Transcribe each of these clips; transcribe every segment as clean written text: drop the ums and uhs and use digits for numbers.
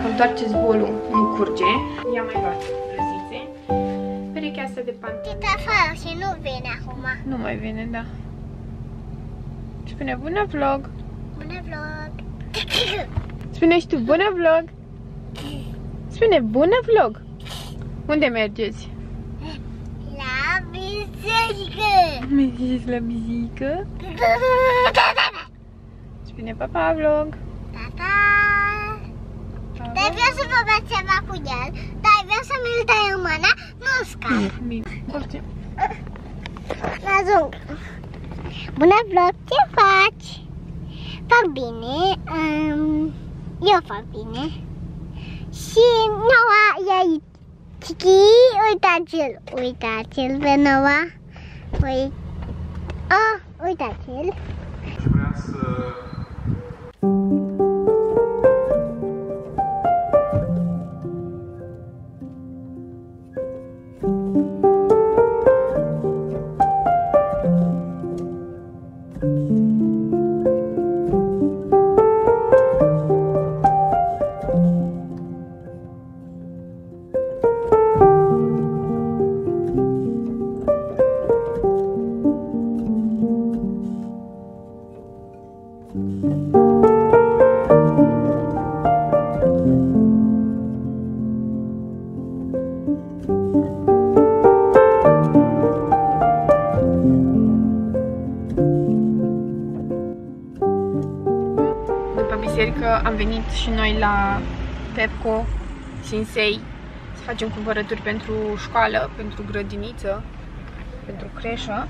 dacă întoarceți bolul, nu curge. I-am mai luat răzițe. Perechea asta de pantaloni. Uite afară și nu vine acum. Nu mai vine, da. Spune bună vlog. Bună vlog. Spune și tu bună vlog. Spune bună vlog. Unde mergeți? La biserică. Mergeți la biserică? Spune papa vlog. Tata. Dar vreau să vorbesc ceva cu el. Dar vreau să mi-l dai în mână. Nu scap. Bine. Poftim. Ajung. Bună vlog, ce faci? Fac bine. Eu fac bine. Și Noa e aici. Chichi, uitați-l. Uitați-l pe Noa. Uitați-l. Și vrea să... Am venit și noi la Pepco, Sinsei, să facem cumpărături pentru școală, pentru grădiniță, pentru creșă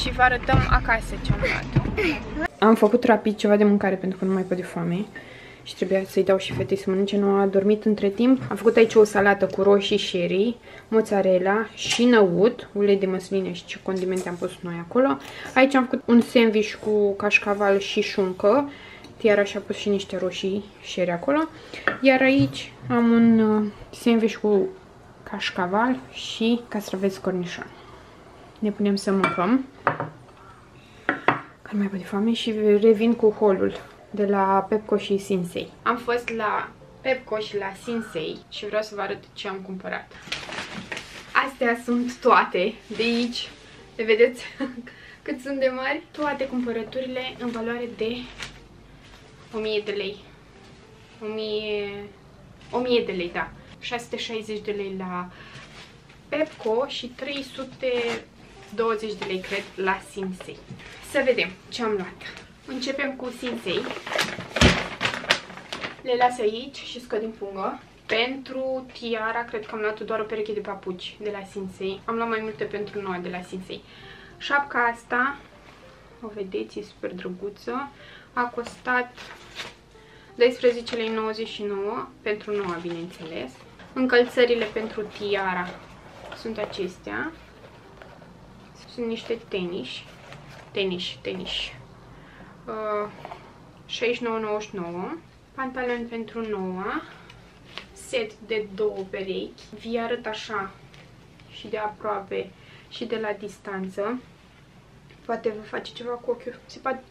și vă arătăm acasă ce am luat. Am făcut rapid ceva de mâncare pentru că nu mai pot de foame și trebuia să-i dau și fetei să mănânce, nu a dormit între timp. Am făcut aici o salată cu roșii sherry, mozzarella și năut, ulei de măsline și ce condimente am pus noi acolo. Aici am făcut un sandwich cu cașcaval și șuncă. Tiara și-a pus și niște roșii sherry acolo. Iar aici am un sandwich cu cașcaval și castraveți cornișon. Ne punem să mâncăm. Că nu mai pot de foame și revin cu haul de la Pepco și Sinsei. Am fost la Pepco și la Sinsei și vreau să vă arăt ce am cumpărat. Astea sunt toate de aici. Le vedeți cât sunt de mari? Toate cumpărăturile în valoare de 1000 de lei. 1000 de lei, da. 660 de lei la Pepco și 320 de lei, cred, la Sinsei. Să vedem ce am luat. Începem cu Sinsei. Le las aici și scot din pungă. Pentru Tiara, cred că am luat doar o pereche de papuci de la Sinsei. Am luat mai multe pentru noi de la Sinsei. Șapca asta, o vedeți, e super drăguță. A costat 12,99 lei pentru noua, bineînțeles. Încălțările pentru Tiara sunt acestea. Sunt niște tenis. 69,99. Pantaloni pentru noua. Set de 2 perechi. Vi arăt așa și de aproape și de la distanță. Poate vă face ceva cu ochiul.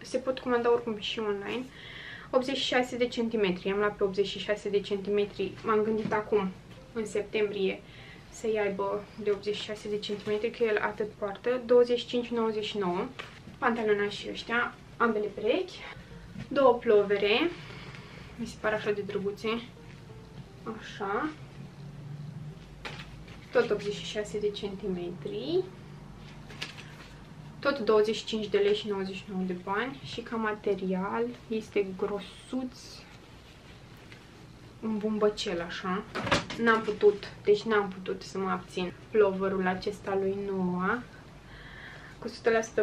Se pot comanda oricum și online. 86 de centimetri. Am luat pe 86 de centimetri. M-am gândit acum, în septembrie, să-i aibă de 86 de centimetri, că el atât poartă. 25,99. Pantalonașii ăștia, ambele perechi. 2 plovere. Mi se pare așa de drăguțe. Așa. Tot 86 de centimetri. Tot 25 de lei și 99 de bani. Și ca material este grosuț, un bumbăcel așa. N-am putut să mă abțin. Ploverul acesta lui Noa cu 100%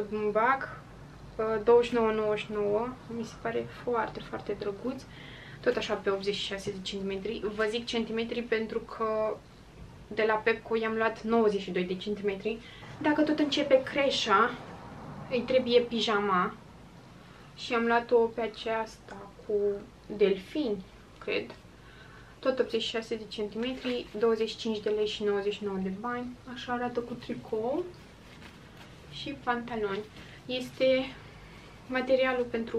bumbac, 29,99. Mi se pare foarte, foarte drăguț. Tot așa pe 86 de centimetri. Vă zic centimetri pentru că de la Pepco i-am luat 92 de centimetri. Dacă tot începe creșa, îi trebuie pijama și am luat-o pe aceasta cu delfini, cred. Tot 86 de centimetri, 25 de lei și 99 de bani. Așa arată cu tricou și pantaloni. Este materialul pentru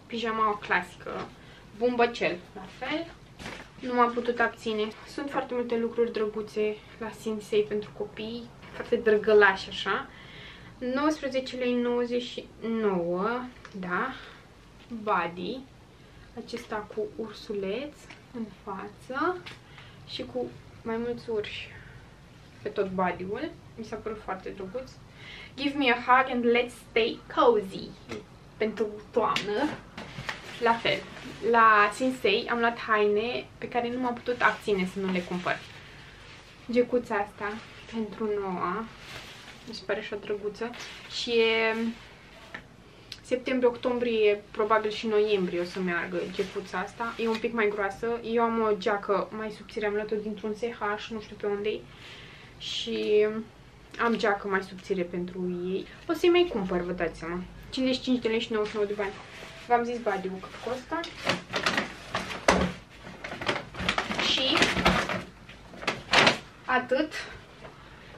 pijama clasică, bumbăcel, la fel. Nu m-am putut abține. Sunt foarte multe lucruri drăguțe la Sinsei pentru copii, foarte drăgălași așa. 19,99 lei, da. Body. Acesta cu ursuleț în față și cu mai mulți urși pe tot body-ul. Mi s-a părut foarte drăguț. Give me a hug and let's stay cozy. Pentru toamnă. La fel. La Sinsei am luat haine pe care nu m-am putut abține să nu le cumpăr. Gecuța asta pentru Noa. Mi se pare așa drăguță. Și e septembrie-octombrie, probabil și noiembrie o să meargă gecuța asta. E un pic mai groasă. Eu am o geacă mai subțire, am luat-o dintr-un SH, nu știu pe unde-i. Și am geacă mai subțire pentru ei. O să-i mai cumpăr, vă dați seama. 55 de lei și 99 de bani. V-am zis body-ul cât costă. Și atât.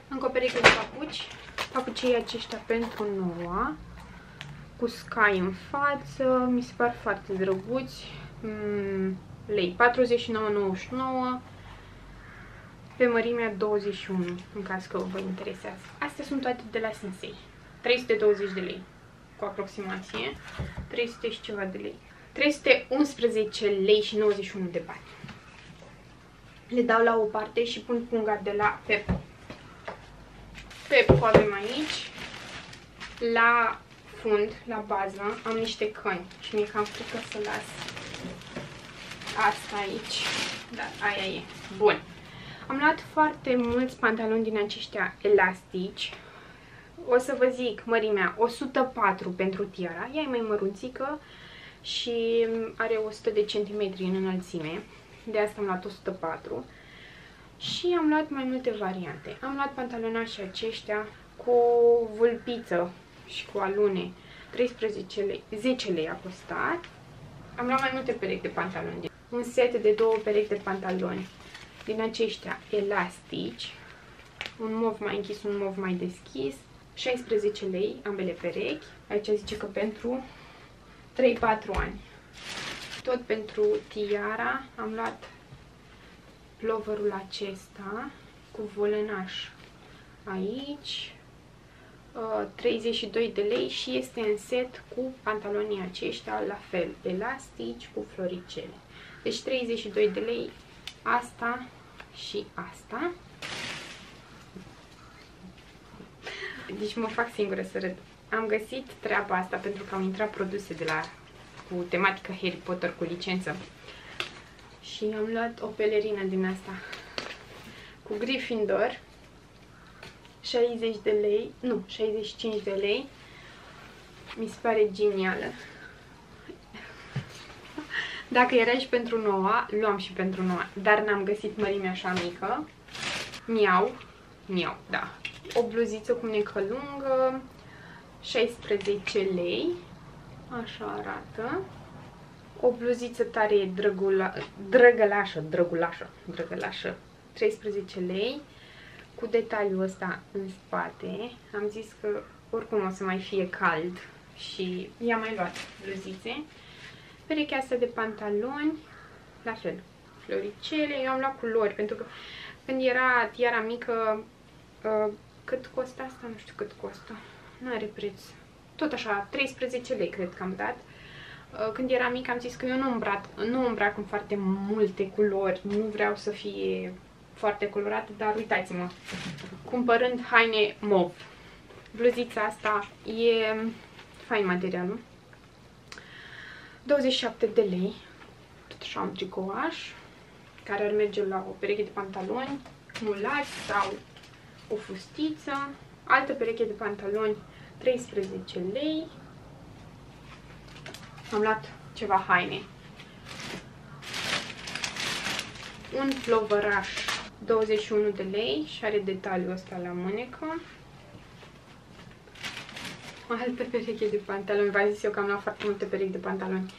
Încă o pereche de papuci. Papucii aceștia pentru Noa. Cu Sky în față. Mi se par foarte drăguți. Lei 49,99. Pe mărimea 21, în caz că vă interesează. Astea sunt toate de la Sinsei. 320 de lei. Cu aproximație. 300 și ceva de lei. 311 lei și 91 de bani. Le dau la o parte și pun punga de la Pepco. Pepco avem aici. La fund, la bază, am niște căni și mi-e cam frică să las asta aici. Dar aia e. Bun. Am luat foarte mulți pantaloni din aceștia elastici. O să vă zic mărimea 104 pentru tiara. Ea e mai mărunțică și are 100 de centimetri în înălțime. De asta am luat 104. Și am luat mai multe variante. Am luat pantalonașii aceștia cu vulpiță și cu alune. 13 lei, 10 lei a costat. Am luat mai multe perechi de pantaloni. Un set de 2 perechi de pantaloni din aceștia elastici. Un mov mai închis, un mov mai deschis. 16 lei ambele perechi. Aici zice că pentru 3-4 ani. Tot pentru tiara am luat ploverul acesta cu volănaș aici. 32 de lei și este în set cu pantalonii aceștia, la fel, elastici cu floricele. Deci 32 de lei asta și asta. Deci mă fac singură să râd. Am găsit treaba asta pentru că au intrat produse de la cu tematică Harry Potter cu licență. Și am luat o pelerină din asta cu Gryffindor. 60 de lei, nu, 65 de lei. Mi se pare genială. Dacă era și pentru Noa, luam și pentru Noa, dar n-am găsit mărimea așa mică. Miau, da. O bluziță cu mânecă lungă, 16 lei. Așa arată. O bluziță tare drăgălașă, 13 lei. Cu detaliul ăsta în spate. Am zis că oricum o să mai fie cald și i-am mai luat bluzițe. Perechea asta de pantaloni, la fel, floricele. Eu am luat culori, pentru că când era tiara mică, cât costă asta? Nu știu cât costă. Nu are preț. Tot așa, 13 lei cred că am dat. Când era mic am zis că eu nu îmbrac în foarte multe culori, nu vreau să fie foarte colorată, dar uitați-mă, cumpărând haine mov. Bluzița asta e fain materialul. 27 de lei. Tot așa un tricouaș care ar merge la o pereche de pantaloni mulați sau o fustiță. Altă pereche de pantaloni 13 lei. Am luat ceva haine. Un plovăraș 21 de lei și are detaliul ăsta la mânecă. O altă pereche de pantaloni. V-am zis eu că am luat foarte multe perechi de pantaloni.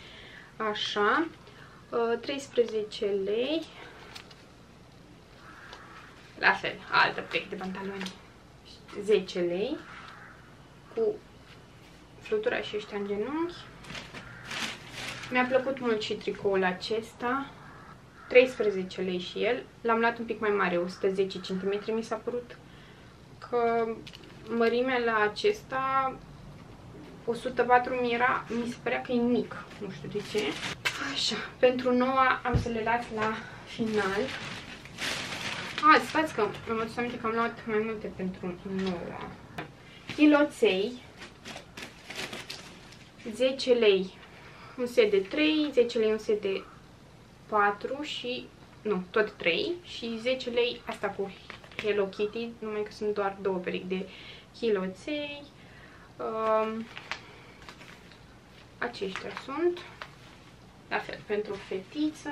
Așa. 13 lei. La fel, altă pereche de pantaloni. 10 lei. Cu fluturași ăștia în genunchi. Mi-a plăcut mult și tricoul acesta. 13 lei și el. L-am luat un pic mai mare, 110 cm. Mi s-a părut că mărimea la acesta 104 mi se părea că e mic. Nu știu de ce. Așa, pentru noua am să le las la final. Stați că am adus aminte că am luat mai multe pentru noua. Chiloței, 10 lei un set de 3, 10 lei un set de 4 și, nu, tot 3 și 10 lei asta cu Hello Kitty, numai că sunt doar 2 perechi de chiloței. Aceștia sunt, la fel, pentru fetiță.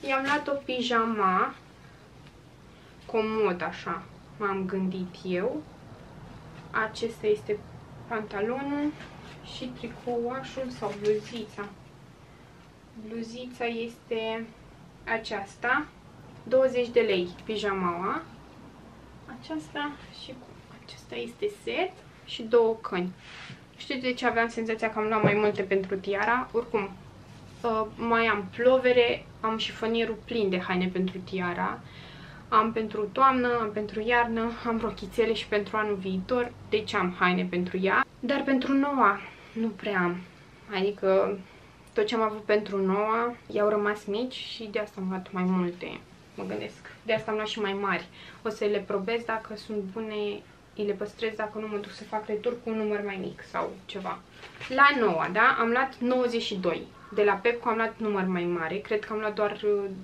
I-am luat o pijama comod, așa, m-am gândit eu. Acesta este pantalonul și tricouașul sau bluzița. Bluzița este aceasta, 20 de lei pijamaua. Aceasta și acesta este set și 2 căni. Știu de ce aveam senzația că am luat mai multe pentru tiara. Oricum, mai am plovere, am șifonierul plin de haine pentru tiara. Am pentru toamnă, am pentru iarnă, am rochițele și pentru anul viitor. Deci am haine pentru ea. Dar pentru noua nu prea am. Adică tot ce am avut pentru noua i-au rămas mici și de asta am luat mai multe. Mă gândesc. De asta am luat și mai mari. O să le probez dacă sunt bune, îi le păstrez, dacă nu mă duc să fac retur cu un număr mai mic sau ceva. La noua, da? Am luat 92. De la Pepco am luat număr mai mare. Cred că am luat doar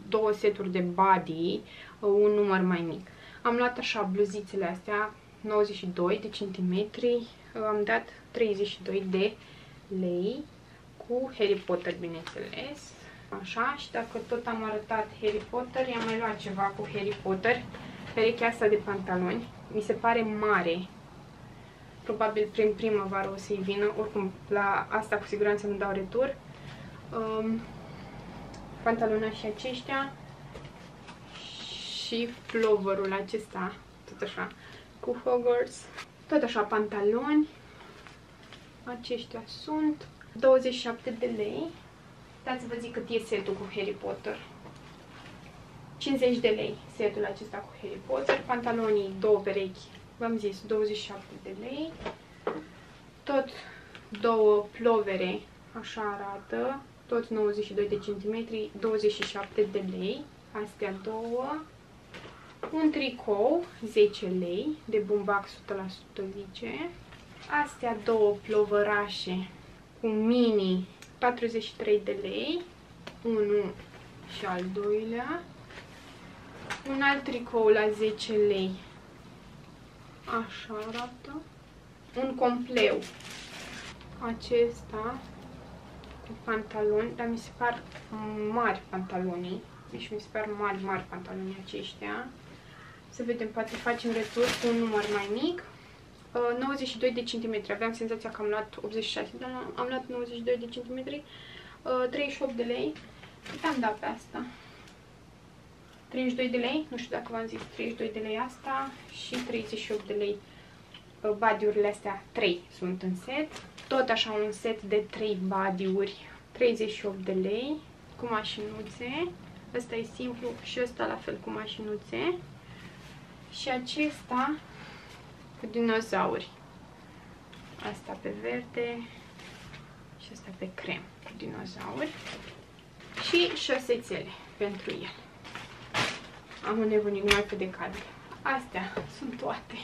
2 seturi de body, un număr mai mic. Am luat așa bluzițele astea, 92 de centimetri. Am dat 32 de lei cu Harry Potter, bineînțeles. Așa, și dacă tot am arătat Harry Potter, i-am mai luat ceva cu Harry Potter. Perechea asta de pantaloni. Mi se pare mare. Probabil prin primăvară o să-i vină. Oricum, la asta cu siguranță nu dau retur. Pantalonașii aceștia și ploverul acesta, tot așa, cu Hogwarts. Tot așa, pantaloni. Aceștia sunt 27 de lei. Dați să vă zic cât e setul cu Harry Potter. 50 de lei setul acesta cu Harry Potter. Pantalonii, 2 perechi, v-am zis, 27 de lei. Tot 2 plovere, așa arată. Tot 92 de centimetri, 27 de lei. Astea 2. Un tricou, 10 lei, de bumbac 100% zice. Astea 2 plovărașe cu mini, 43 de lei. Unul și al doilea. Un alt tricou la 10 lei. Așa arată. Un compleu. Acesta cu pantaloni, dar mi se par mari pantalonii. Deci mi se par mari pantalonii aceștia. Să vedem, poate facem retur cu un număr mai mic. 92 de centimetri. Aveam senzația că am luat 86, dar am luat 92 de centimetri. 38 de lei. Cât am dat pe asta? 32 de lei. Nu știu dacă v-am zis. 32 de lei asta și 38 de lei. Badiurile astea 3 sunt în set. Tot așa un set de 3 badiuri. 38 de lei. Cu mașinuțe. Ăsta e simplu și ăsta la fel cu mașinuțe. Și acesta cu dinozauri. Asta pe verde și asta pe crem cu dinozauri. Și șosețele pentru el. Am înnebunit numai pe decadre. Astea sunt toate.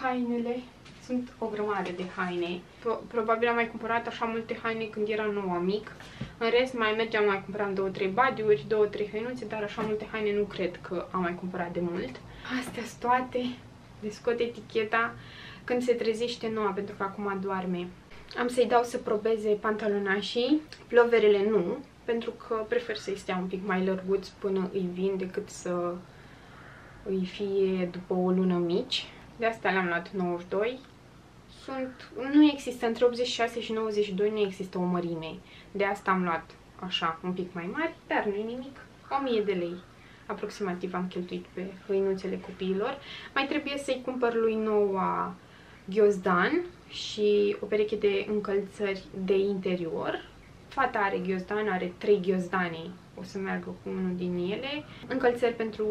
Hainele. Sunt o grămadă de haine. Probabil am mai cumpărat așa multe haine când era noua mic. În rest mai mergeam, mai cumpăram 2-3 badiuri, 2-3 hăinuțe, dar așa multe haine nu cred că am mai cumpărat de mult. Astea sunt toate. Le scot eticheta când se trezește noua, pentru că acum doarme. Am să-i dau să probeze pantalonașii, ploverele nu, pentru că prefer să-i stea un pic mai lărguți până îi vin decât să îi fie după o lună mici. De asta le-am luat 92. Nu există, între 86 și 92 nu există o mărime. De asta am luat așa, un pic mai mari, dar nu-i nimic. 1000 de lei aproximativ am cheltuit pe hăinuțele copiilor. Mai trebuie să-i cumpăr lui noua ghiozdan și o pereche de încălțări de interior. Fata are ghiozdan, are 3 ghiozdane, o să meargă cu unul din ele. Încălțări pentru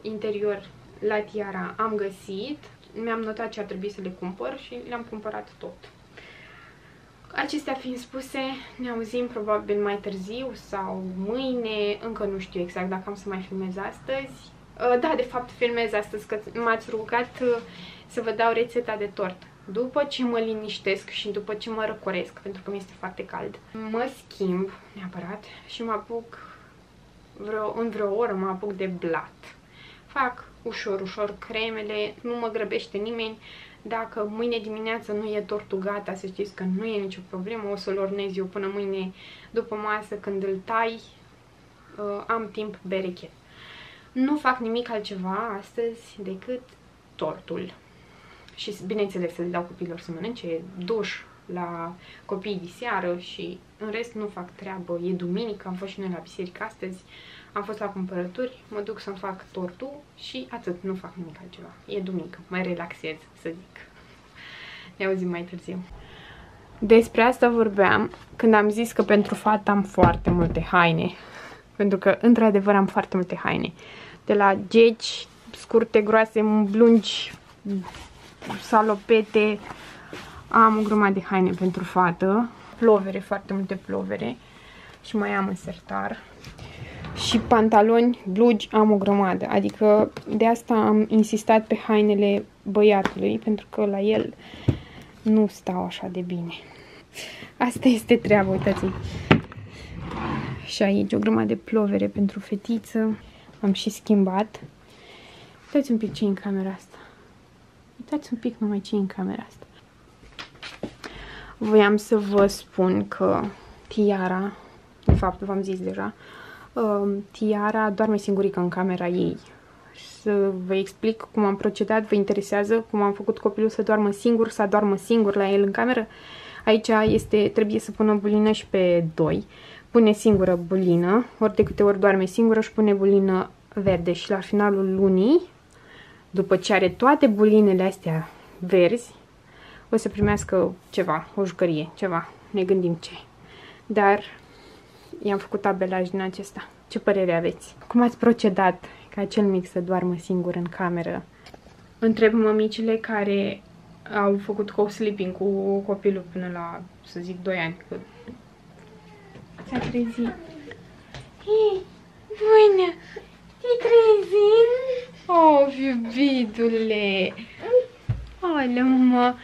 interior la Tiara am găsit. Mi-am notat ce ar trebui să le cumpăr și le-am cumpărat tot. Acestea fiind spuse, ne auzim probabil mai târziu sau mâine, încă nu știu exact dacă am să mai filmez astăzi. Da, de fapt filmez astăzi, că m-ați rugat să vă dau rețeta de tort. După ce mă liniștesc și după ce mă răcoresc, pentru că mi este foarte cald, mă schimb neapărat și mă apuc, în vreo oră mă apuc de blat. Fac ușor, ușor cremele, nu mă grăbește nimeni. Dacă mâine dimineață nu e tortul gata, să știți că nu e nicio problemă, o să-l ornez eu până mâine după masă, când îl tai, am timp berechet. Nu fac nimic altceva astăzi decât tortul. Și bineînțeles să le dau copiilor să mănânce, duș la copiii de seară și în rest nu fac treabă. E duminică, am fost și noi la biserică astăzi, am fost la cumpărături, mă duc să-mi fac tortul și atât, nu fac nimic altceva. E duminică, mai relaxez, să zic. Ne auzim mai târziu. Despre asta vorbeam când am zis că pentru fata am foarte multe haine. Pentru că, într-adevăr, am foarte multe haine. De la geci, scurte, groase, lungi, salopete. Am o grămadă de haine pentru fată. Plovere, foarte multe plovere. Și mai am în sertar. Și pantaloni, blugi, am o grămadă. Adică de asta am insistat pe hainele băiatului, pentru că la el nu stau așa de bine. Asta este treaba, uitați. Și aici o grămadă de plovere pentru fetiță. Am și schimbat. Uitați un pic ce e în camera asta. Uitați un pic numai ce e în camera asta. Voiam să vă spun că Tiara, de fapt v-am zis deja, Tiara doarme singurică în camera ei. Să vă explic cum am procedat, vă interesează cum am făcut copilul să doarmă singur, să doarmă singur la el în cameră. Aici trebuie să pună bulină și pe 2. Pune singură bulină, ori de câte ori doarme singură și pune bulină verde și la finalul lunii, după ce are toate bulinele astea verzi, o să primească ceva, o jucărie, ceva, ne gândim ce. Dar i-am făcut abelaj din acesta. Ce părere aveți? Cum ați procedat ca cel mic să doarmă singur în cameră? Întreb mămicile care au făcut co-sleeping cu copilul până la, să zic, 2 ani. S-a trezit. Hei, bună! Te-ai trezit? Oh, iubitule! Olea, mă!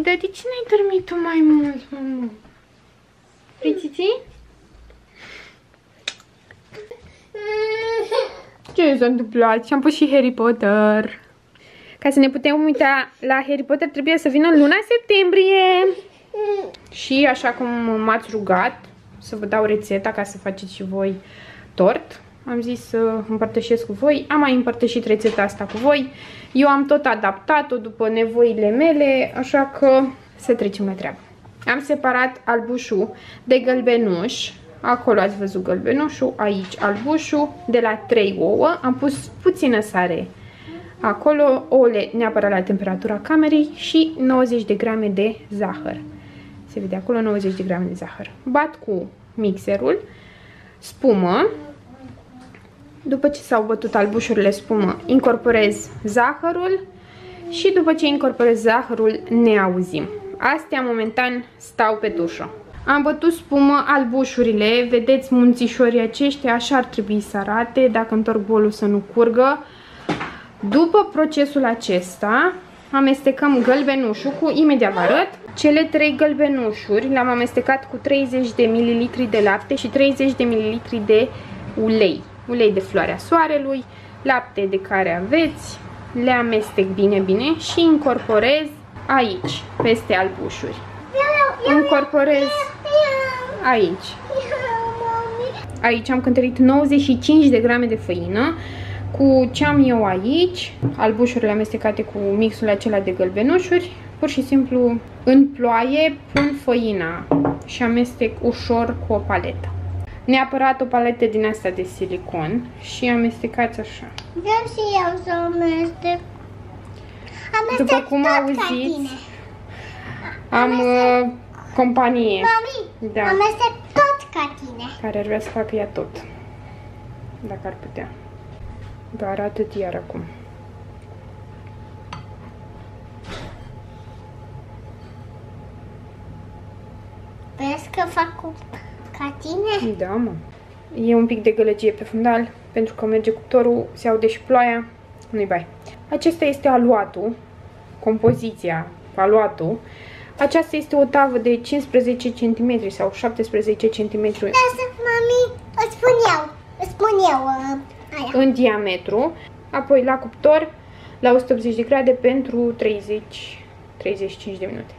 Dar de ce n-ai dormit tu mai mult, mă? Fritiții? Ce s-a întâmplat? Și-am pus și Harry Potter. Ca să ne putem uita la Harry Potter trebuie să vină în luna septembrie. Și așa cum m-ați rugat să vă dau rețeta ca să faceți și voi tort, am zis să împărtășesc cu voi. Am mai împărtășit rețeta asta cu voi. Eu am tot adaptat-o după nevoile mele, așa că să trecem la treabă. Am separat albușul de gălbenuș. Acolo ați văzut gălbenușul, aici albușul, de la 3 ouă. Am pus puțină sare acolo, ouăle neapărat la temperatura camerei și 90 de grame de zahăr. Se vede acolo 90 de grame de zahăr. Bat cu mixerul, spumă. După ce s-au bătut albușurile spumă, incorporez zahărul și după ce incorporez zahărul ne auzim. Astea momentan stau pe tușă. Am bătut spumă, albușurile, vedeți munțișorii aceștia, așa ar trebui să arate, dacă întorc bolul să nu curgă. După procesul acesta, amestecăm gălbenușul cu, imediat vă arăt, cele 3 gălbenușuri le-am amestecat cu 30 de ml de lapte și 30 de ml de ulei. Ulei de floarea soarelui, lapte de care aveți, le amestec bine, bine și incorporez aici, peste albușuri. Incorporez aici. Aici am cântărit 95 de grame de făină cu ce am eu aici, albușurile amestecate cu mixul acela de gălbenușuri. Pur și simplu în ploaie pun făina și amestec ușor cu o paletă. Neapărat o paletă din asta de silicon și amestecați așa. Vreau și eu să amestec. După cum auziți, am companie. Mami, da. amestec tot ca tine. Care ar vrea să facă ea tot. Dacă ar putea. Doar atât iar acum. Vezi că fac ca tine? Da, mă. E un pic de gălăgie pe fundal, pentru că merge cuptorul, se aude și ploaia, nu-i bai. Acesta este aluatul, compoziția, aluatul. Aceasta este o tavă de 15 cm sau 17 cm. Lasă, mami, îți spun eu aia. În diametru, apoi la cuptor, la 180 de grade pentru 30-35 de minute.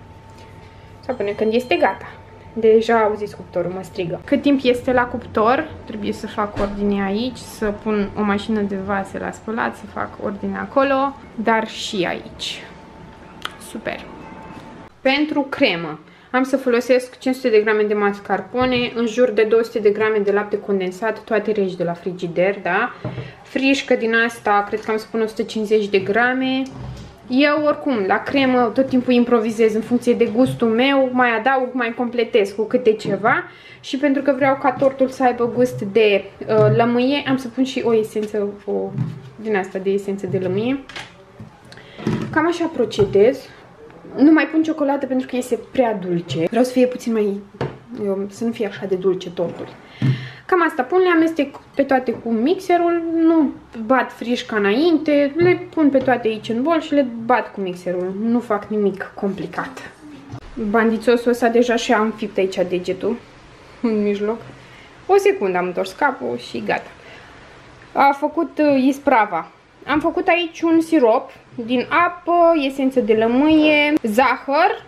Sau până când este gata. Deja auziți cuptorul, mă strigă. Cât timp este la cuptor, trebuie să fac ordine aici, să pun o mașină de vase la spălat, să fac ordine acolo, dar și aici. Super! Pentru cremă am să folosesc 500 de grame de mascarpone, în jur de 200 de grame de lapte condensat, toate reci de la frigider, da? Frișcă din asta, cred că am să pun 150 de grame. Eu, oricum, la cremă tot timpul improvizez în funcție de gustul meu, mai adaug, mai completez cu câte ceva. Și pentru că vreau ca tortul să aibă gust de lămâie, am să pun și o esență, din asta de esență de lămâie. Cam așa procedez. Nu mai pun ciocolată pentru că este prea dulce. Vreau să fie puțin mai... să nu fie așa de dulce tortul. Cam asta pun, le amestec pe toate cu mixerul, nu bat frișca înainte, le pun pe toate aici în bol și le bat cu mixerul. Nu fac nimic complicat. Bandițosul ăsta deja și-a înfipt aici degetul, în mijloc. O secundă am întors capul și gata. A făcut isprava. Am făcut aici un sirop din apă, esență de lămâie, zahăr.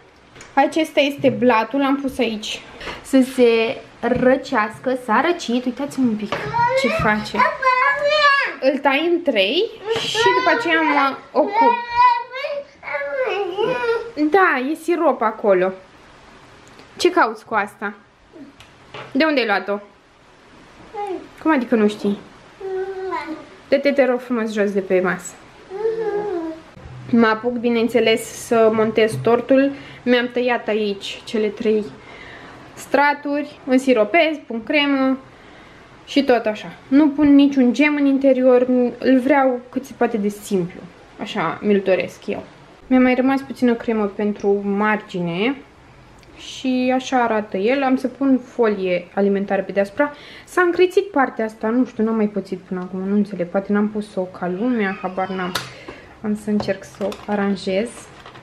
Acesta este blatul, l-am pus aici să se răcească, s-a răcit. Uitați-mă un pic ce face. Îl tai în 3 și după aceea mă ocup. Da, e sirop acolo. Ce cauți cu asta? De unde ai luat-o? Cum adică nu știi? Te rog frumos jos de pe masă. Mă apuc, bineînțeles, să montez tortul. Mi-am tăiat aici cele 3 straturi, însiropez, pun cremă și tot așa. Nu pun niciun gem în interior, îl vreau cât se poate de simplu. Așa mi-l doresc eu. Mi-a mai rămas puțină cremă pentru margine și așa arată el. Am să pun folie alimentară pe deasupra. S-a încrețit partea asta, nu știu, n-am mai pățit până acum, nu înțeleg. Poate n-am pus-o ca lumea, habar n-am. Am să încerc să o aranjez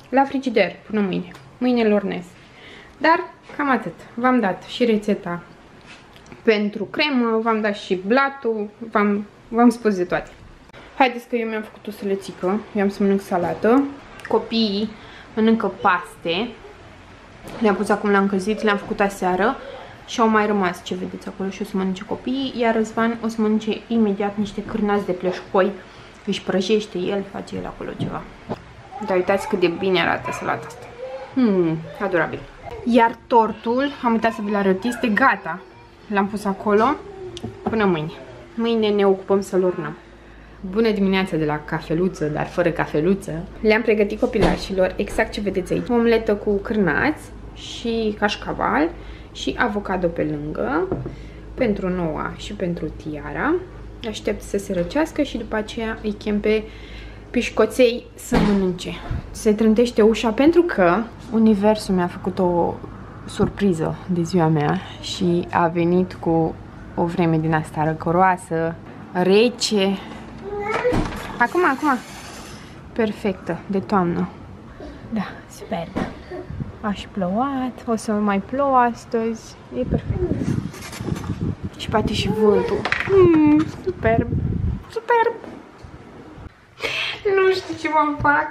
la frigider până mâine. Mâine îl ornez. Dar cam atât. V-am dat și rețeta pentru cremă, v-am dat și blatul, v-am spus de toate. Haideți că eu mi-am făcut o sălățică, eu am să mănânc salată. Copiii mănâncă paste. Le-am pus acum la încălzit, le-am făcut aseară și au mai rămas, ce vedeți acolo, și o să mănânce copiii, iar Răzvan o să mănânce imediat niște cârnați de pleșcoi. Își prăjește el, face el acolo ceva. Dar uitați cât de bine arată salata asta. Adorabil. Iar tortul, am uitat să vi-l arăt, este gata. L-am pus acolo până mâine. Mâine ne ocupăm să-l urnăm. Bună dimineața de la cafeluță, dar fără cafeluță. Le-am pregătit copilașilor exact ce vedeți aici. Omletă cu cârnați și cașcaval și avocado pe lângă. Pentru Noa și pentru Tiara. Aștept să se răcească și după aceea îi chem pe pișcoței să mănânce. Se trântește ușa pentru că universul mi-a făcut o surpriză de ziua mea și a venit cu o vreme din asta răcoroasă, rece. Acum. Perfectă, de toamnă. Da, sper. A și plouat, o să mai plouă astăzi. E perfect. Și poate și vântul. Superb. Superb. Nu știu ce mă fac.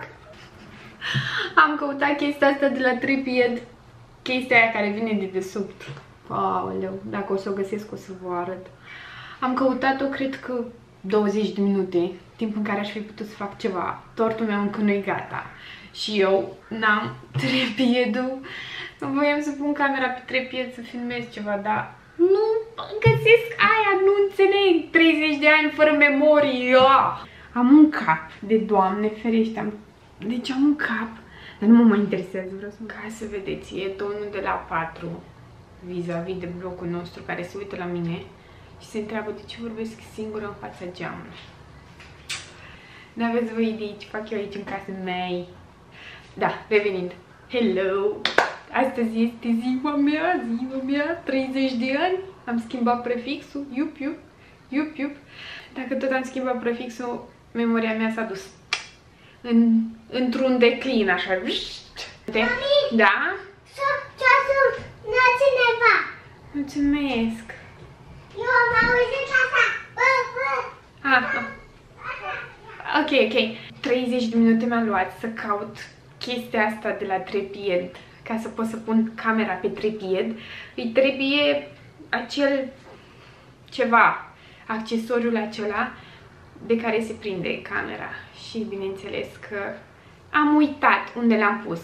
Am căutat chestia asta de la Trippied. Chestia aia care vine de desubt. Aoleu, dacă o să o găsesc o să vă arăt. Am căutat-o, cred că 20 de minute. Timp în care aș fi putut să fac ceva. Tortul meu încă nu e gata. Și eu n-am Trippied-ul. Voiam să pun camera pe Trippied să filmez ceva, dar nu găsesc aia, nu înțeleg. 30 de ani fără memorie. Am un cap de Doamne ferește. Deci am un cap. Dar nu mă mai interesează, vreau să... Ca să vedeți, e tonul de la 4. vis-a-vis de blocul nostru, care se uită la mine și se întreabă de ce vorbesc singură în fața geamului. N-aveți voi idei ce fac eu aici în casa mea. Da, revenind. Hello! Astăzi este ziua mea, 30 de ani. Am schimbat prefixul, iup. Dacă tot am schimbat prefixul, memoria mea s-a dus într-un declin, așa. Da? Ceasul la cineva. Mulțumesc! Eu am auzit asta. Ok. 30 de minute mi-a luat să caut chestia asta de la trepied, ca să pot să pun camera pe trepied. Îi trebuie acel ceva, accesoriul acela de care se prinde camera. Și bineînțeles că am uitat unde l-am pus.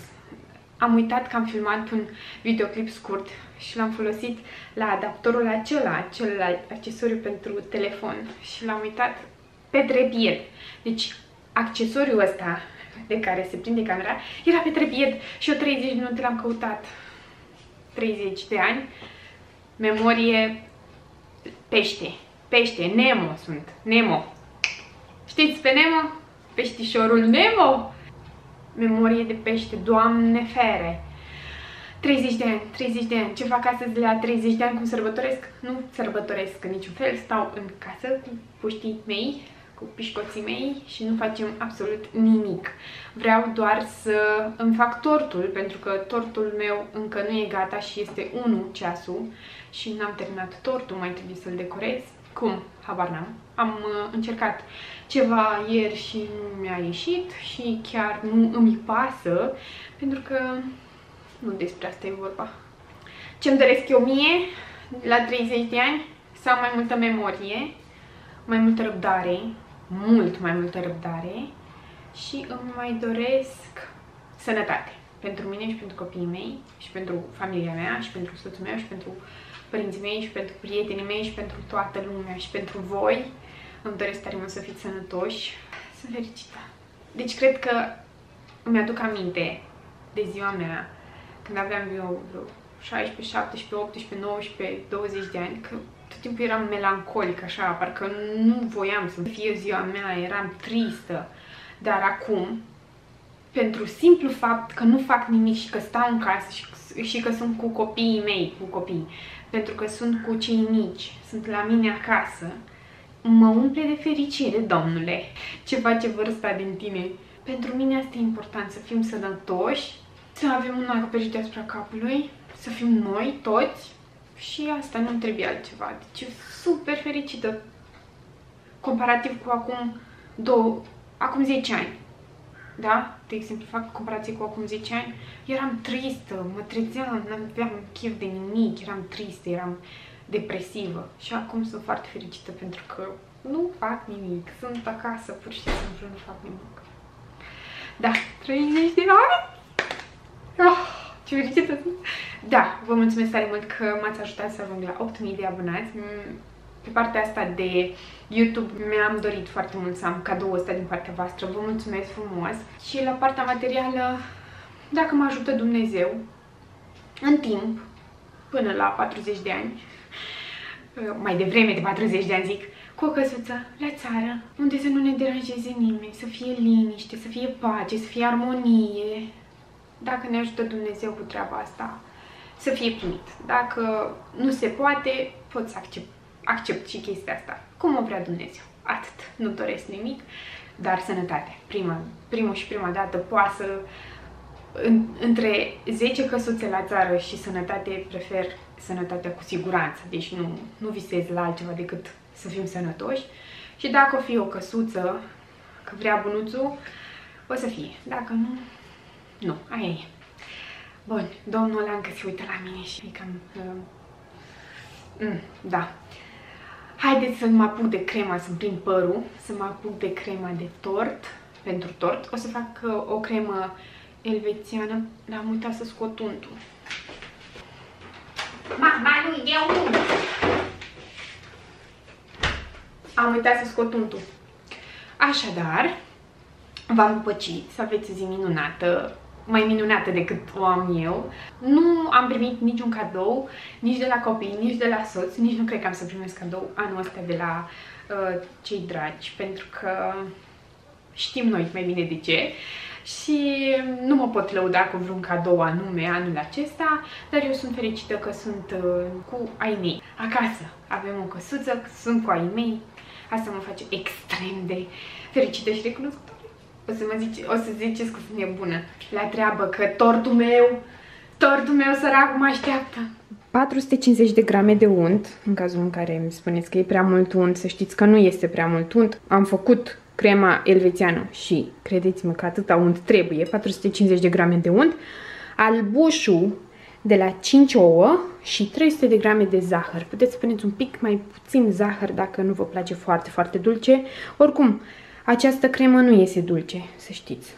Am uitat că am filmat un videoclip scurt și l-am folosit la adaptorul acela, celălalt accesoriu pentru telefon, și l-am uitat pe trepied. Deci accesoriul ăsta de care se prinde camera era pe trepied și eu 30 de minute l-am căutat. 30 de ani. Memorie pește, Nemo sunt. Nemo. Știți pe Nemo? Peștișorul Nemo. Memorie de pește, Doamne fere. 30 de ani. Ce fac astăzi la 30 de ani? Cum sărbătoresc? Nu sărbătoresc în niciun fel. Stau în casă cu puștii mei, cu pișcoții mei și nu facem absolut nimic. Vreau doar să îmi fac tortul, pentru că tortul meu încă nu e gata și este 1 ceasul și n-am terminat tortul, mai trebuie să-l decorez. Cum? Habar n-am. Am încercat ceva ieri și nu mi-a ieșit și chiar nu îmi pasă, pentru că nu despre asta e vorba. Ce-mi doresc eu mie la 30 de ani? Să am mai multă memorie, mai multă răbdare, mult mai multă răbdare, și îmi mai doresc sănătate pentru mine și pentru copiii mei și pentru familia mea și pentru soțul meu și pentru părinții mei și pentru prietenii mei și pentru toată lumea și pentru voi. Îmi doresc tare mult să fiți sănătoși. Sunt fericită. Deci cred că îmi aduc aminte de ziua mea, când aveam eu 16, 17, 18, 19, 20 de ani, că tot timpul eram melancolic, așa, parcă nu voiam să fie ziua mea, eram tristă. Dar acum, pentru simplu fapt că nu fac nimic și că stau în casă și că sunt cu copiii mei, pentru că sunt cu cei mici, sunt la mine acasă, mă umple de fericire, domnule. Ce face vârsta din tine? Pentru mine asta e important, să fim sănătoși, să avem un acoperiș deasupra capului, să fim noi, toți, și asta, nu trebuie altceva. Deci super fericită, comparativ cu acum 10 ani. Da? De exemplu, fac comparație cu acum 10 ani, eram tristă, mă trezeam, nu aveam chef de nimic, eram tristă, eram depresivă. Și acum sunt foarte fericită pentru că nu fac nimic, sunt acasă, pur și simplu nu fac nimic. Da, 30 de ani! Ce fericită sunt! Da, vă mulțumesc tare mult că m-ați ajutat să ajung la 8000 de abonați. Pe partea asta de YouTube mi-am dorit foarte mult să am cadoul ăsta din partea voastră. Vă mulțumesc frumos. Și la partea materială, dacă mă ajută Dumnezeu, în timp, până la 40 de ani, mai devreme de 40 de ani zic, cu o căsuță la țară, unde să nu ne deranjeze nimeni, să fie liniște, să fie pace, să fie armonie. Dacă ne ajută Dumnezeu cu treaba asta, să fie primit. Dacă nu se poate, pot să accept și chestia asta. Cum o vrea Dumnezeu. Atât. Nu doresc nimic, dar sănătate. Primul și prima dată poate să... Între 10 căsuțe la țară și sănătate, prefer sănătatea cu siguranță. Deci nu visez la altceva decât să fim sănătoși. Și dacă o fi o căsuță, că vrea bunuțul, o să fie. Dacă nu, nu. Aia e. Bun, domnul ăla încă se uită la mine și e cam... da. Haideți să mă apuc de crema, să-mi prind părul, să mă apuc de crema de tort, pentru tort. O să fac o cremă elvețiană, dar am uitat să scot untul. Mama, nu e unt! Am uitat să scot untul. Așadar, v-am păcit să aveți o zi minunată, mai minunată decât o am eu. Nu am primit niciun cadou, nici de la copii, nici de la soț, nici nu cred că am să primesc cadou anul ăsta de la cei dragi, pentru că știm noi mai bine de ce. Și nu mă pot lăuda cu vreun cadou anume anul acesta, dar eu sunt fericită că sunt cu ai mei. Acasă avem o căsuță, sunt cu ai mei. Asta mă face extrem de fericită și recunoscătoare. O să ziceți că sunt nebună la treabă, că tortul meu sărac mă așteaptă. 450 de grame de unt, în cazul în care îmi spuneți că e prea mult unt, să știți că nu este prea mult unt. Am făcut crema elvețiană și credeți-mă că atâta unt trebuie, 450 de grame de unt, albușul de la 5 ouă și 300 de grame de zahăr. Puteți spuneți un pic mai puțin zahăr dacă nu vă place foarte, foarte dulce. Oricum, această cremă nu iese dulce, să știți.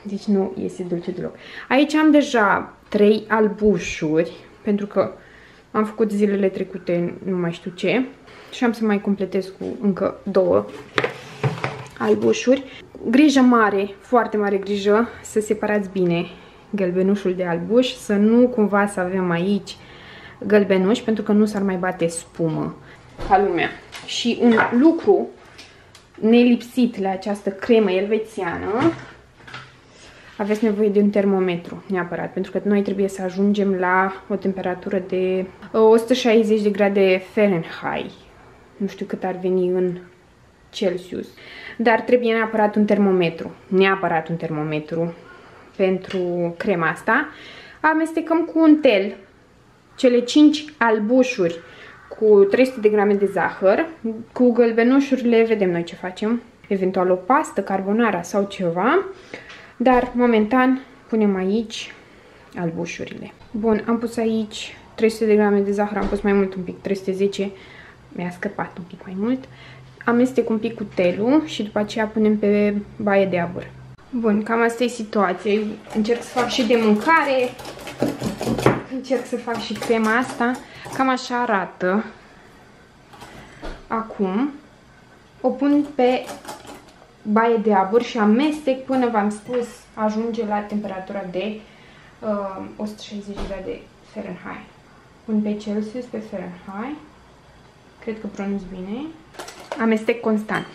Deci nu iese dulce deloc. Aici am deja 3 albușuri, pentru că am făcut zilele trecute nu mai știu ce. Și am să mai completez cu încă 2 albușuri. Grijă mare, foarte mare grijă să separați bine gălbenușul de albuș, să nu cumva să avem aici gălbenuș, pentru că nu s-ar mai bate spumă ca lumea. Și un lucru nelipsit la această cremă elvețiană, aveți nevoie de un termometru neapărat, pentru că noi trebuie să ajungem la o temperatură de 160 de grade Fahrenheit. Nu știu cât ar veni în Celsius, dar trebuie neapărat un termometru pentru crema asta. Amestecăm cu un tel cele 5 albușuri cu 300 de grame de zahăr. Cu gălbenușurile vedem noi ce facem, eventual o pastă, carbonara sau ceva, dar momentan punem aici albușurile. Bun, am pus aici 300 de grame de zahăr, am pus mai mult un pic, 310, mi-a scăpat un pic mai mult. Amestec un pic cu telul și după aceea punem pe baie de abur. Bun, cam asta e situația. Eu încerc să fac și de mâncare, încerc să fac și crema asta. Cam așa arată. Acum o pun pe baie de abur și amestec până, v-am spus, ajunge la temperatura de 160 grade Fahrenheit. Pun pe Celsius, pe Fahrenheit. Cred că pronunț bine. Amestec constant.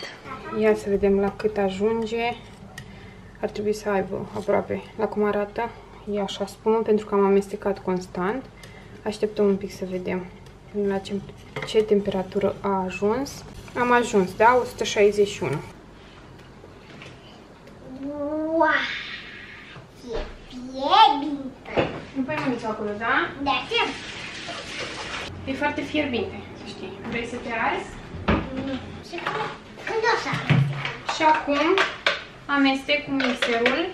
Ia să vedem la cât ajunge. Ar trebui să aibă aproape la cum arată. E așa spumă pentru că am amestecat constant. Așteptăm un pic să vedem la ce temperatură a ajuns. Am ajuns, da? 161. Wow! E fierbinte! Nu pui mânița acolo, da? Da, ce? E foarte fierbinte, să știi. Vrei să te arzi? Nu. Când o să Și acum amestec cu mixerul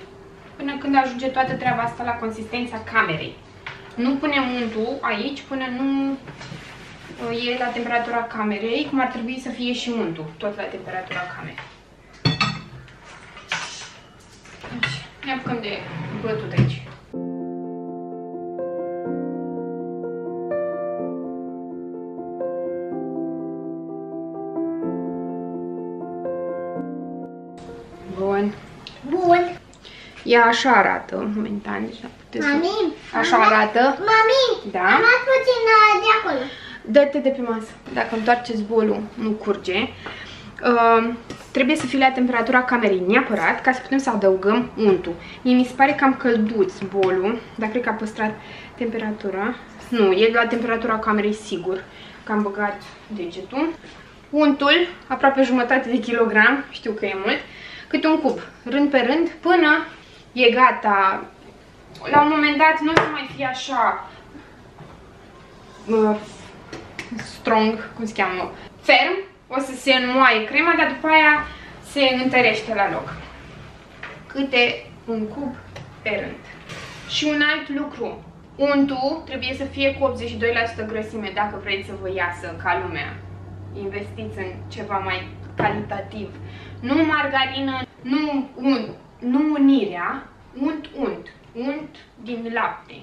până când ajunge toată treaba asta la consistența camerei. Nu punem untul aici până nu e la temperatura camerei, cum ar trebui să fie și untul, tot la temperatura camerei. Deci, ne apucăm de bătut aici. Bun. Bun. Ea așa arată momentan, deja puteți. Mami, așa arată. Mami, da. am luat puțin de acolo. Dă-te de pe masă. Dacă întoarceți bolul, nu curge. Trebuie să fie la temperatura camerei neapărat, ca să putem să adăugăm untul. Mie mi se pare cam călduț bolul, dar cred că a păstrat temperatura. Nu, e la temperatura camerei sigur, că am băgat degetul. Untul, aproape jumătate de kilogram, știu că e mult, câte un cub, rând pe rând, până e gata. La un moment dat nu o să mai fie așa strong, cum se cheamă, ferm, o să se înmoaie crema, dar după aia se întărește la loc. Câte un cub pe rând. Și un alt lucru, untul trebuie să fie cu 82% grăsime dacă vreți să vă iasă ca lumea. Investiți în ceva mai calitativ. Nu margarină, nu unirea, unt din lapte,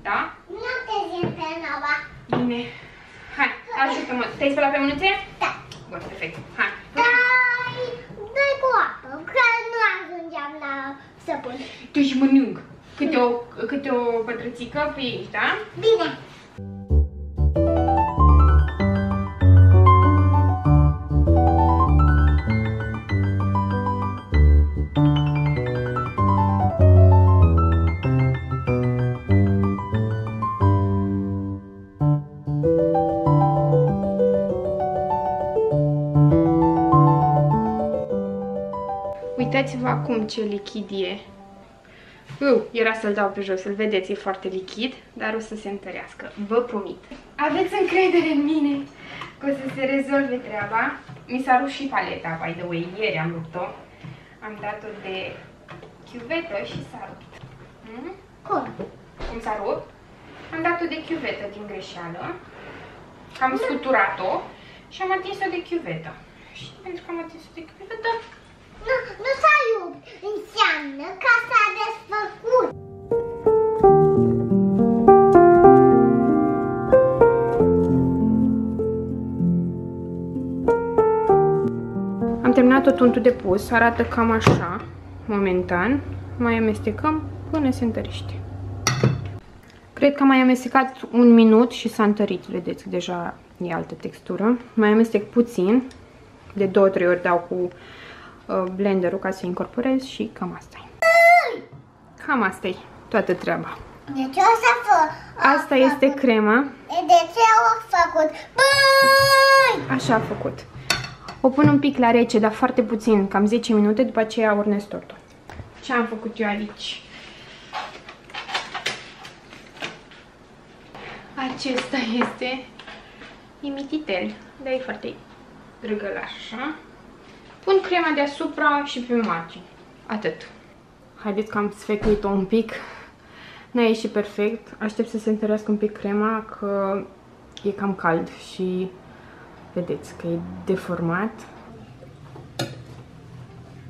da? Nu te zi pe nova. Bine. Hai, ajută-mă. Te-ai spălat pe mânuțe? Da. Bun, perfect. Hai. Dai cu apă, că nu ajungeam la săpun. Tu și mănânc. câte o pătrățică pe aici, da? Bine. Uitați-vă acum ce lichid e. Era să-l dau pe jos, îl vedeți, e foarte lichid, dar o să se întărească. Vă promit. Aveți încredere în mine că o să se rezolve treaba. Mi s-a rupt și paleta, by the way, ieri am rupt-o. Am dat-o de chiuvetă și s-a rupt. Cum? Cum s-a rupt? Am dat-o de chiuvetă din greșeală. Am scuturat-o și am atins-o de chiuvetă. Și pentru că am atins-o de chiuvetă, nu s-a rupt, înseamnă că s-a desfăcut. am terminat tot untul de pus, arată cam așa, momentan. Mai amestecăm până se întărește. Cred că am mai amestecat un minut și s-a întărit, vedeți, deja e altă textură. Mai amestec puțin, de 2-3 ori dau cu blenderul ca să incorporez și cam asta e. Cam asta e toată treaba. De ce o să fac? Asta este crema. De ce o făcut? Băi! Așa a făcut. O pun un pic la rece, dar foarte puțin, cam 10 minute, după aceea urnez tortul. Ce am făcut eu aici? Acesta este imititel, dar e foarte drăgălaș, așa. Pun crema deasupra și pe margine. Atât. Haideți că am sfecuit-o un pic. N-a ieșit perfect. Aștept să se întărească un pic crema, că e cam cald și vedeți că e deformat.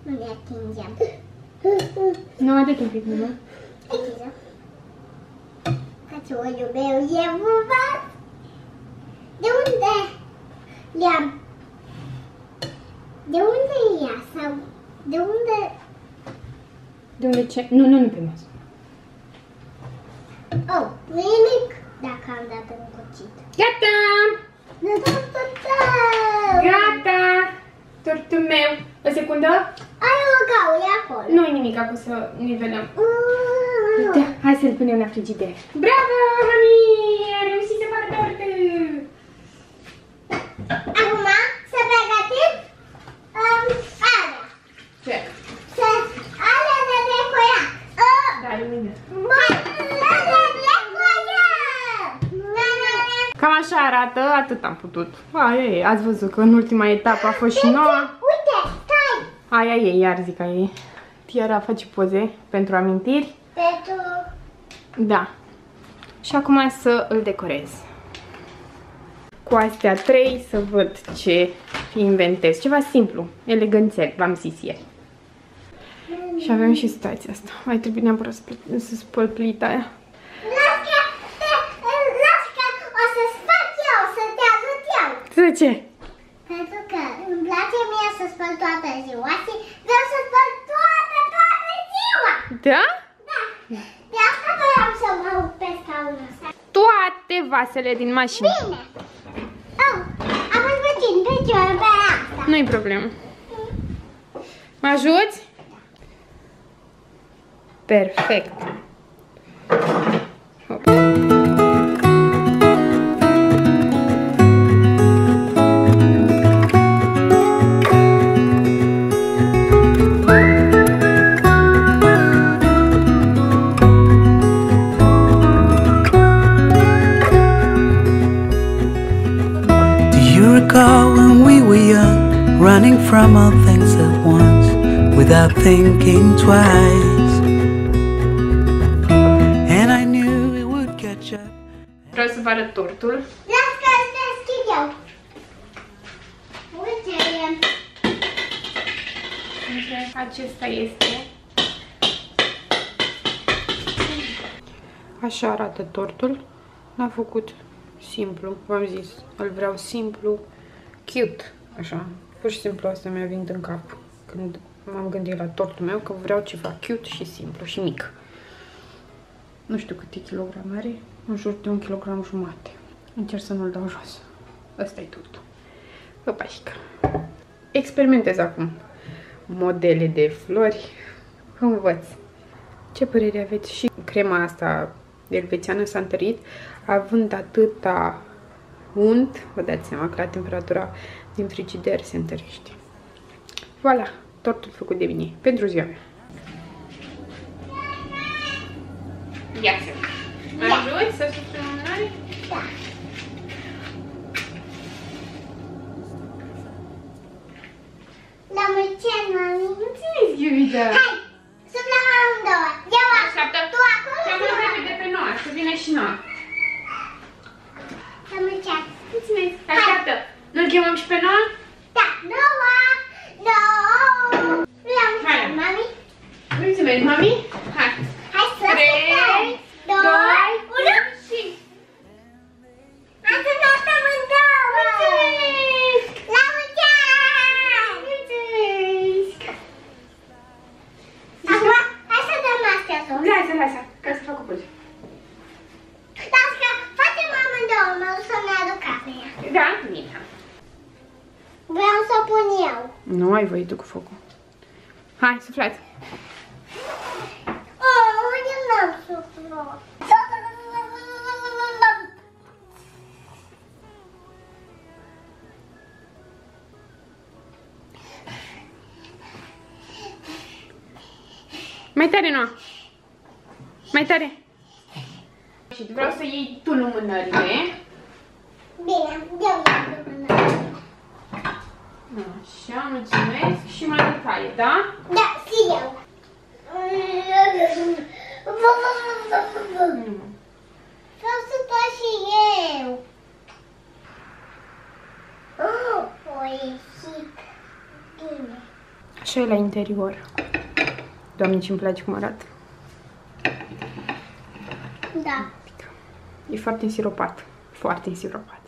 Nu ne atingem. Nu, atât un pic, nu? Atingem. Căciulul meu e bubat. De unde le-am? De unde e ea? Sau de unde? De unde ce? Nu pe masă. Oh, nimic dacă am dat în cuțit. Gata! Gata! Tortul meu. O secundă? Ai o gaură acolo. Nu-i nimic, acum să nivelăm. Uite, hai să-l punem la frigider. Bravo, mami! A reușit să facă tortă! Acum să pregătim alea. Ce? Alea de decorat. Da, lumină. Cam așa arată, atât am putut. Aia, ați văzut că în ultima etapă a fost și nouă. Uite, stai! Aia e, iar zic aia e. Tiara face poze pentru amintiri. Pentru... Da. Și acum să îl decorez. Cu astea 3 să văd ce inventez. Ceva simplu, eleganțel, v-am zis ieri. Și avem și situația asta. Mai trebuie neapărat să spăl plita aia. Las că o să-ți fac eu, să te ajut eu. De ce? Pentru că îmi place mie să spăl toată ziua și vreau să spăl toată ziua. Da? Da. De asta vreau să mă urc pe scaunul ăsta. Toate vasele din mașină. Bine. Oh, am fost puțin picior pe asta. Nu-i problemă. Mă ajuți? Perfect. Hop. When we were young, running from all things at once, without thinking twice, and I knew it would catch up. Vreau să vă arăt tortul. Las că îl deschid eu. Uite, Acesta este. Așa arată tortul. L-am făcut simplu, v-am zis, îl vreau simplu, cute, așa. Pur și simplu asta mi-a venit în cap când m-am gândit la tortul meu, că vreau ceva cute și simplu și mic. Nu știu câte kilograme are. În jur de 1,5 kg. Încerc să nu-l dau jos. Asta e tot. Păpașica. Experimentez acum modele de flori. Învăț. Ce părere aveți? Și crema asta elvețiană s-a întărit, având atâta unt, vă dați seama că la temperatura din frigider se întărește. Voilà, tortul făcut de mine pentru ziua mea. Ia să mă ajuți să suflăm în mare? Da. La mulți ani, mami. Mulțumesc, iubita! Hai, suflăm amândouă. Eu Așteaptă! tu acolo. Cheamă repede pe Noa, să vină și Noa. La mulți ani. Mulțumesc! Așteaptă! Nu-l chemăm și pe Noa? Da, Noa. Nouă. La mulți Hai. ani, mami. Mulțumesc, mami! Hai! Hai să 3, 2, 1 și... Hai să dați amândouă. Mulțumesc! La mulți ani. Mulțumesc! Acum, hai să dăm astea sus. Lasă, ca să fac o poză. Dar că facem amândouă, mă duc să-mi aduc cafea. Da? Bine. Vreau să pun eu. Nu ai voie tu cu focul. Hai, suflați! Eu n-am suflat. Mai tare, Noa! Mai tare! Și vreau să iei tu lumânările. Bine, eu iau lumânările. Așa, mulțumesc. Și mai detalii, da? Da, și eu. Vreau să fac și eu. O ieșit bine. Așa e la interior. Doamne, ce-mi place cum arată. Da. E foarte însiropat. Foarte însiropat.